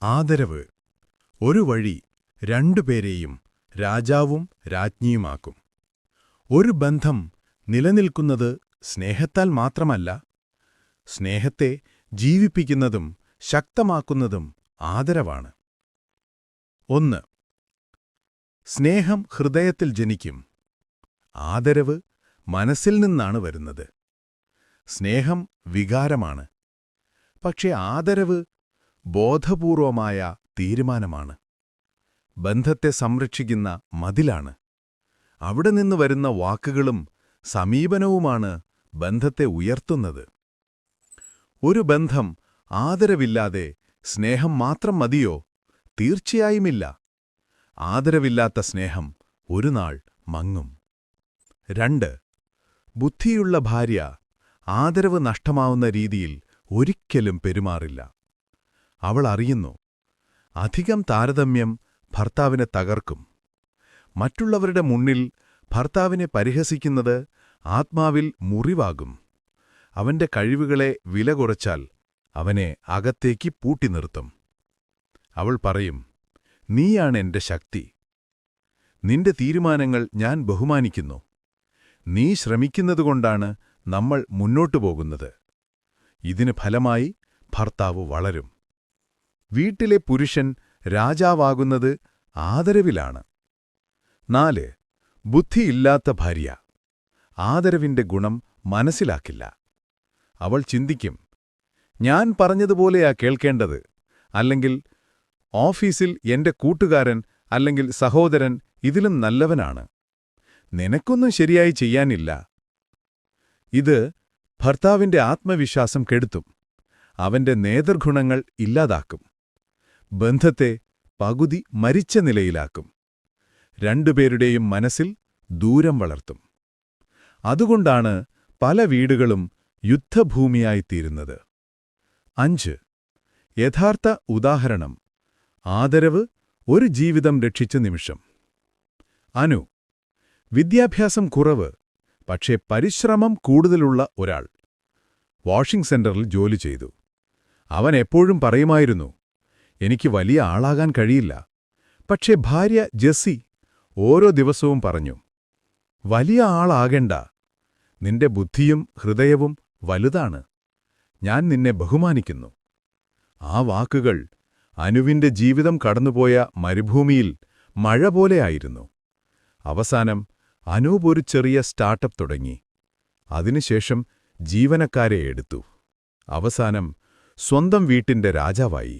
ആദരവ് ഒരു വഴി രണ്ടുപേരെയും രാജാവും രാജ്ഞിയുമാക്കും. ഒരു ബന്ധം നിലനിൽക്കുന്നത് സ്നേഹത്താൽ മാത്രമല്ല, സ്നേഹത്തെ ജീവിപ്പിക്കുന്നതും ശക്തമാക്കുന്നതും ആദരവാണ്. 1. സ്നേഹം ഹൃദയത്തിൽ ജനിക്കും. ആദരവ് മനസ്സിൽ നിന്നാണ് വരുന്നത്. സ്നേഹം വികാരമാണ്, പക്ഷേ ആദരവ് ബോധപൂർവമായ തീരുമാനമാണ്. ബന്ധത്തെ സംരക്ഷിക്കുന്ന മതിലാണ്. അവിടെ നിന്ന് വരുന്ന വാക്കുകളും സമീപനവുമാണ് ബന്ധത്തെ ഉയർത്തുന്നത്. ഒരു ബന്ധം ആദരവില്ലാതെ സ്നേഹം മാത്രം മതിയോ? തീർച്ചയായുമില്ല. ആദരവില്ലാത്ത സ്നേഹം ഒരുനാൾ മങ്ങും. 2. ബുദ്ധിയുള്ള ഭാര്യ ആദരവ് നഷ്ടമാവുന്ന രീതിയിൽ ഒരിക്കലും പെരുമാറില്ല. അവൾ അറിയുന്നു, അധികം താരതമ്യം ഭർത്താവിനെ തകർക്കും. മറ്റുള്ളവരുടെ മുന്നിൽ ഭർത്താവിനെ പരിഹസിക്കുന്നത് ആത്മാവിൽ മുറിവാകും. അവന്റെ കഴിവുകളെ വില കുറച്ചാൽ അവനെ അകത്തേക്ക് പൂട്ടി നിർത്തും. അവൾ പറയും, നീയാണ് എന്റെ ശക്തി. നിന്റെ തീരുമാനങ്ങൾ ഞാൻ ബഹുമാനിക്കുന്നു. നീ ശ്രമിക്കുന്നതുകൊണ്ടാണ് നമ്മൾ മുന്നോട്ടു പോകുന്നത്. ഇതിന് ഫലമായി ഭർത്താവ് വളരും. വീട്ടിലെ പുരുഷൻ രാജാവാകുന്നത് ആദരവിലാണ്. 4. ബുദ്ധിയില്ലാത്ത ഭാര്യ ആദരവിന്റെ ഗുണം മനസ്സിലാക്കില്ല. അവൾ ചിന്തിക്കും, ഞാൻ പറഞ്ഞതുപോലെയാ കേൾക്കേണ്ടത്, അല്ലെങ്കിൽ ഓഫീസിൽ എന്റെ കൂട്ടുകാരൻ അല്ലെങ്കിൽ സഹോദരൻ ഇതിലും നല്ലവനാണ്. നിനക്കൊന്നും ശരിയായി ചെയ്യാനില്ല. ഇത് ഭർത്താവിന്റെ ആത്മവിശ്വാസം കെടുത്തും. അവന്റെ നേതൃഗുണങ്ങൾ ഇല്ലാതാക്കും. ബന്ധത്തെ പകുതി മരിച്ച നിലയിലാക്കും. രണ്ടുപേരുടെയും മനസ്സിൽ ദൂരം വളർത്തും. അതുകൊണ്ടാണ് പല വീടുകളും യുദ്ധഭൂമിയായിത്തീരുന്നത്. 5. യഥാർത്ഥ ഉദാഹരണം. ആദരവ് ഒരു ജീവിതം രക്ഷിച്ച നിമിഷം. അനു. വിദ്യാഭ്യാസം കുറവ്, പക്ഷേ പരിശ്രമം കൂടുതലുള്ള ഒരാൾ. വാഷിംഗ് സെന്ററിൽ ജോലി ചെയ്തു. അവൻ എപ്പോഴും പറയുമായിരുന്നു, എനിക്ക് വലിയ ആളാകാൻ കഴിയില്ല. പക്ഷേ ഭാര്യ ജെസ്സി ഓരോ ദിവസവും പറഞ്ഞു, വലിയ ആളാകേണ്ട, നിന്റെ ബുദ്ധിയും ഹൃദയവും വലുതാണ്. ഞാൻ നിന്നെ ബഹുമാനിക്കുന്നു. ആ വാക്കുകൾ അനുവിന്റെ ജീവിതം കടന്നുപോയ മരുഭൂമിയിൽ മഴ പോലെയായിരുന്നു. അവസാനം അനൂപ് ഒരു ചെറിയ സ്റ്റാർട്ടപ്പ് തുടങ്ങി. അതിനുശേഷം ജീവനക്കാരെ എടുത്തു. അവസാനം സ്വന്തം വീട്ടിന്റെ രാജാവായി.